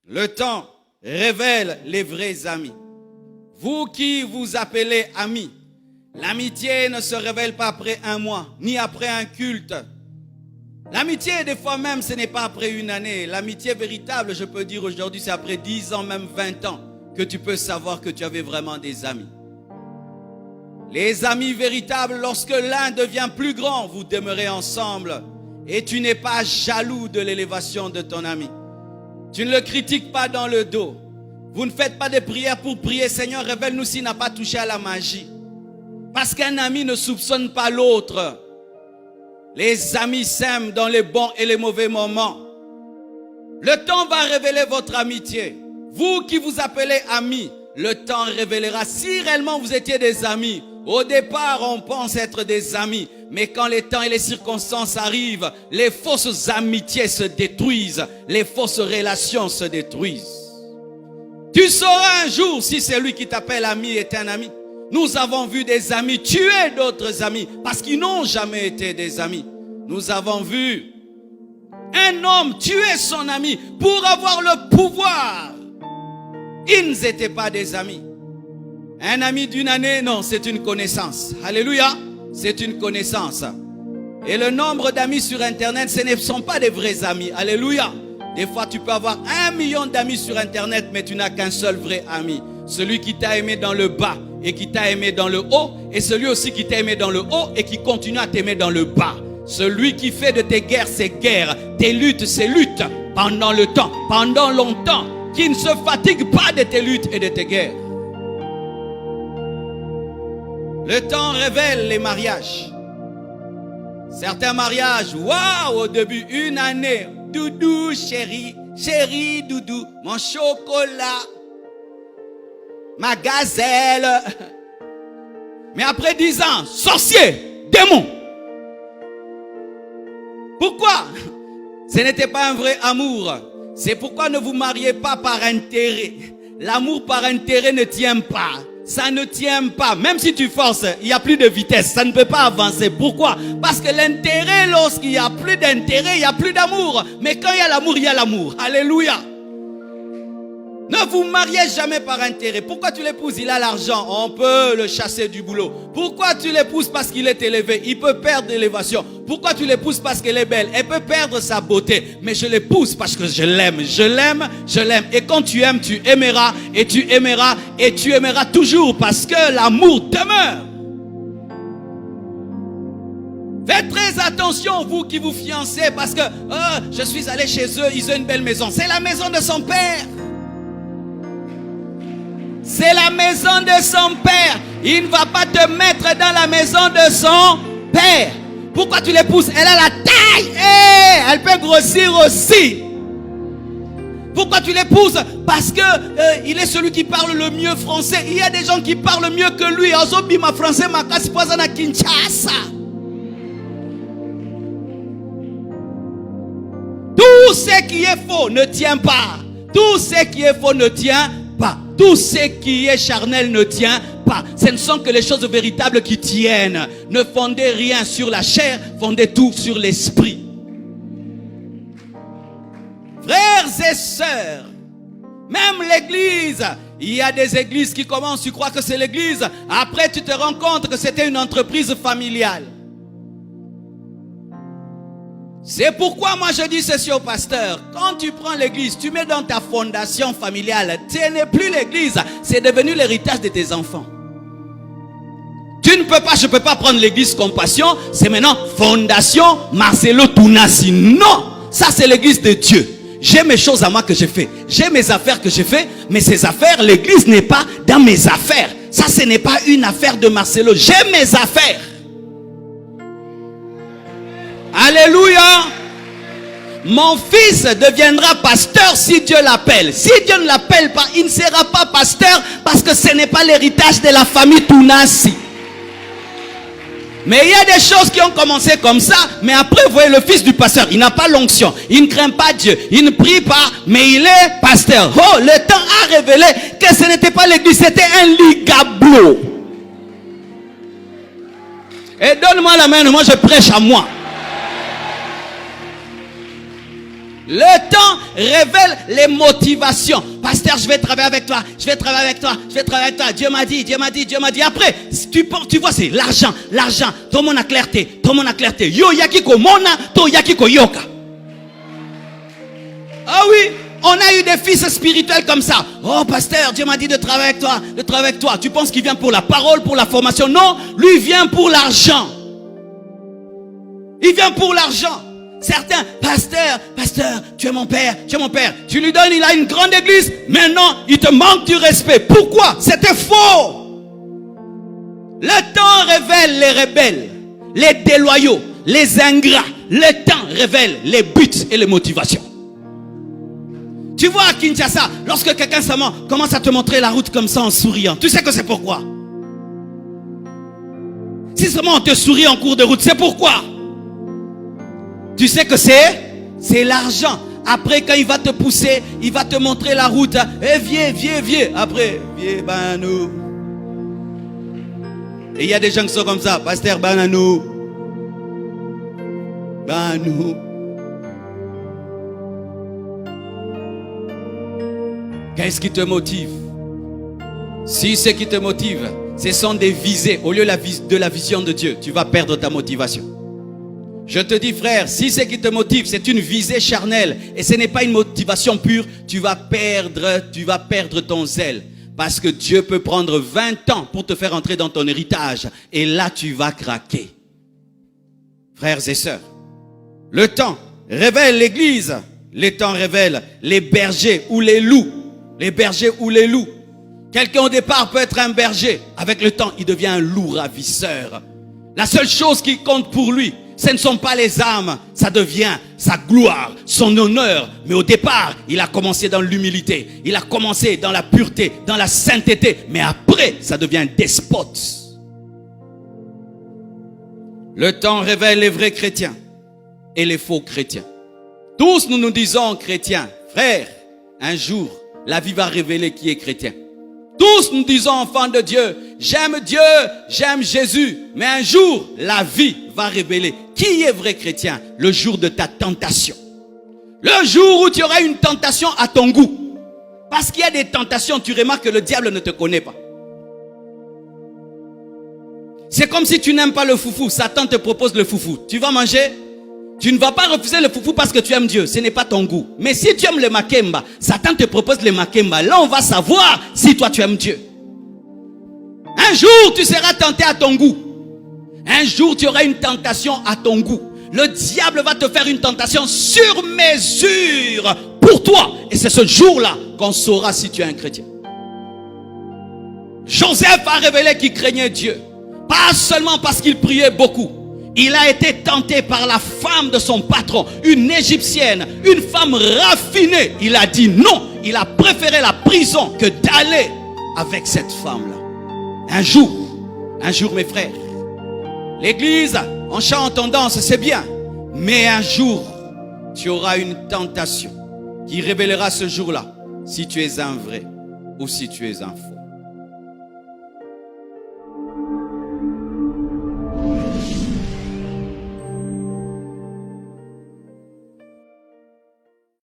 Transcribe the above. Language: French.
Le temps révèle les vrais amis. Vous qui vous appelez amis, l'amitié ne se révèle pas après un mois, ni après un culte. L'amitié, des fois même, ce n'est pas après une année. L'amitié véritable, je peux dire aujourd'hui, c'est après 10 ans, même 20 ans, que tu peux savoir que tu avais vraiment des amis. Les amis véritables, lorsque l'un devient plus grand, vous demeurez ensemble et tu n'es pas jaloux de l'élévation de ton ami. Tu ne le critiques pas dans le dos. Vous ne faites pas de prières pour prier. Seigneur, révèle-nous s'il n'a pas touché à la magie. Parce qu'un ami ne soupçonne pas l'autre. Les amis s'aiment dans les bons et les mauvais moments. Le temps va révéler votre amitié. Vous qui vous appelez amis, le temps révélera si réellement vous étiez des amis. Au départ, on pense être des amis. Mais quand les temps et les circonstances arrivent, les fausses amitiés se détruisent. Les fausses relations se détruisent. Tu sauras un jour si celui qui t'appelle ami est un ami. Nous avons vu des amis tuer d'autres amis parce qu'ils n'ont jamais été des amis. Nous avons vu un homme tuer son ami pour avoir le pouvoir. Ils n'étaient pas des amis. Un ami d'une année, non, c'est une connaissance. Alléluia, c'est une connaissance. Et le nombre d'amis sur Internet, ce ne sont pas des vrais amis. Alléluia. Des fois, tu peux avoir 1 million d'amis sur Internet, mais tu n'as qu'un seul vrai ami. Celui qui t'a aimé dans le bas et qui t'a aimé dans le haut, et celui aussi qui t'a aimé dans le haut et qui continue à t'aimer dans le bas. Celui qui fait de tes guerres ses guerres, tes luttes ses luttes, pendant le temps, pendant longtemps, qui ne se fatigue pas de tes luttes et de tes guerres. Le temps révèle les mariages. Certains mariages, waouh, au début, une année, doudou, chérie, chérie, doudou, mon chocolat, ma gazelle. Mais après 10 ans, sorcier, démon. Pourquoi? Ce n'était pas un vrai amour. C'est pourquoi ne vous mariez pas par intérêt. L'amour par intérêt ne tient pas. Ça ne tient pas. Même si tu forces, il n'y a plus de vitesse. Ça ne peut pas avancer. Pourquoi? Parce que l'intérêt, lorsqu'il n'y a plus d'intérêt, il n'y a plus d'amour. Mais quand il y a l'amour, il y a l'amour. Alléluia. Ne vous mariez jamais par intérêt. Pourquoi tu l'épouses? Il a l'argent. On peut le chasser du boulot. Pourquoi tu l'épouses? Parce qu'il est élevé. Il peut perdre l'élévation. Pourquoi tu l'épouses? Parce qu'elle est belle. Elle peut perdre sa beauté. Mais je l'épouse parce que je l'aime. Je l'aime, je l'aime. Et quand tu aimes, tu aimeras. Et tu aimeras. Et tu aimeras toujours. Parce que l'amour demeure. Faites très attention, vous qui vous fiancez. Parce que je suis allé chez eux. Ils ont une belle maison. C'est la maison de son père. C'est la maison de son père. Il ne va pas te mettre dans la maison de son père. Pourquoi tu l'épouses? Elle a la taille. Elle peut grossir aussi. Pourquoi tu l'épouses? Parce que il est celui qui parle le mieux français. Il y a des gens qui parlent mieux que lui. Ozobima français makasi poza Kinshasa. Tout ce qui est faux ne tient pas. Tout ce qui est faux ne tient pas. Tout ce qui est charnel ne tient pas. Ce ne sont que les choses véritables qui tiennent. Ne fondez rien sur la chair, fondez tout sur l'esprit. Frères et sœurs, même l'église, il y a des églises qui commencent, tu crois que c'est l'église, après tu te rends compte que c'était une entreprise familiale. C'est pourquoi moi je dis ceci au pasteur. Quand tu prends l'église, tu mets dans ta fondation familiale. Ce n'est plus l'église, c'est devenu l'héritage de tes enfants. Tu ne peux pas, je ne peux pas prendre l'église Compassion. C'est maintenant fondation Marcelo Tunasi. Non, ça c'est l'église de Dieu. J'ai mes choses à moi que j'ai fait. J'ai mes affaires que j'ai fait. Mais ces affaires, l'église n'est pas dans mes affaires. Ça ce n'est pas une affaire de Marcelo. J'ai mes affaires. Alléluia. Mon fils deviendra pasteur si Dieu l'appelle. Si Dieu ne l'appelle pas, il ne sera pas pasteur parce que ce n'est pas l'héritage de la famille Tunasi. Mais il y a des choses qui ont commencé comme ça. Mais après, vous voyez, le fils du pasteur, il n'a pas l'onction. Il ne craint pas Dieu. Il ne prie pas, mais il est pasteur. Oh, le temps a révélé que ce n'était pas l'église, c'était un ligablo. Et donne-moi la main, moi je prêche à moi. Le temps révèle les motivations. Pasteur, je vais travailler avec toi. Je vais travailler avec toi. Je vais travailler avec toi. Dieu m'a dit, Dieu m'a dit, Dieu m'a dit. Après, tu vois, c'est l'argent, l'argent. Tout le monde a clarté, tout le monde a clarté. Yo yakiko mona, to yakiko yoka. Ah oui, on a eu des fils spirituels comme ça. Oh pasteur, Dieu m'a dit de travailler avec toi, de travailler avec toi. Tu penses qu'il vient pour la parole, pour la formation? Non, lui vient pour l'argent. Il vient pour l'argent. Certains, pasteur, tu es mon père, tu es mon père. Tu lui donnes, il a une grande église. Maintenant, il te manque du respect. Pourquoi? C'était faux. Le temps révèle les rebelles, les déloyaux, les ingrats. Le temps révèle les buts et les motivations. Tu vois à Kinshasa, lorsque quelqu'un seulement commence à te montrer la route comme ça en souriant, tu sais que c'est pourquoi. Si seulement on te sourit en cours de route, c'est pourquoi. Tu sais que c'est l'argent. Après, quand il va te pousser, il va te montrer la route. Eh, viens. Après, viens, banou. Et il y a des gens qui sont comme ça. Pasteur, banou. Banou. Qu'est-ce qui te motive? Si ce qui te motive, ce sont des visées, au lieu de la vision de Dieu, tu vas perdre ta motivation. Je te dis frère, si ce qui te motive, c'est une visée charnelle et ce n'est pas une motivation pure, tu vas perdre ton zèle. Parce que Dieu peut prendre 20 ans pour te faire entrer dans ton héritage et là tu vas craquer. Frères et sœurs, le temps révèle l'église, le temps révèle les bergers ou les loups. Les bergers ou les loups. Quelqu'un au départ peut être un berger. Avec le temps, il devient un loup ravisseur. La seule chose qui compte pour lui, ce ne sont pas les âmes. Ça devient sa gloire, son honneur. Mais au départ, il a commencé dans l'humilité. Il a commencé dans la pureté, dans la sainteté. Mais après, ça devient un despote. Le temps révèle les vrais chrétiens et les faux chrétiens. Tous nous nous disons chrétiens. Frères, un jour, la vie va révéler qui est chrétien. Tous nous disons enfants de Dieu, j'aime Dieu, j'aime Jésus. Mais un jour, la vie va révéler qui est vrai chrétien. Le jour de ta tentation. Le jour où tu auras une tentation à ton goût. Parce qu'il y a des tentations, tu remarques que le diable ne te connaît pas. C'est comme si tu n'aimes pas le foufou. Satan te propose le foufou. Tu vas manger? Tu ne vas pas refuser le foufou parce que tu aimes Dieu. Ce n'est pas ton goût. Mais si tu aimes le makemba, Satan te propose le makemba. Là, on va savoir si toi tu aimes Dieu. Un jour, tu seras tenté à ton goût. Un jour, tu auras une tentation à ton goût. Le diable va te faire une tentation sur mesure pour toi. Et c'est ce jour-là qu'on saura si tu es un chrétien. Joseph a révélé qu'il craignait Dieu. Pas seulement parce qu'il priait beaucoup. Il a été tenté par la femme de son patron, une égyptienne, une femme raffinée. Il a dit non, il a préféré la prison que d'aller avec cette femme-là. Un jour mes frères, l'église, en chant en tendance, c'est bien. Mais un jour, tu auras une tentation qui révélera ce jour-là si tu es un vrai ou si tu es un faux.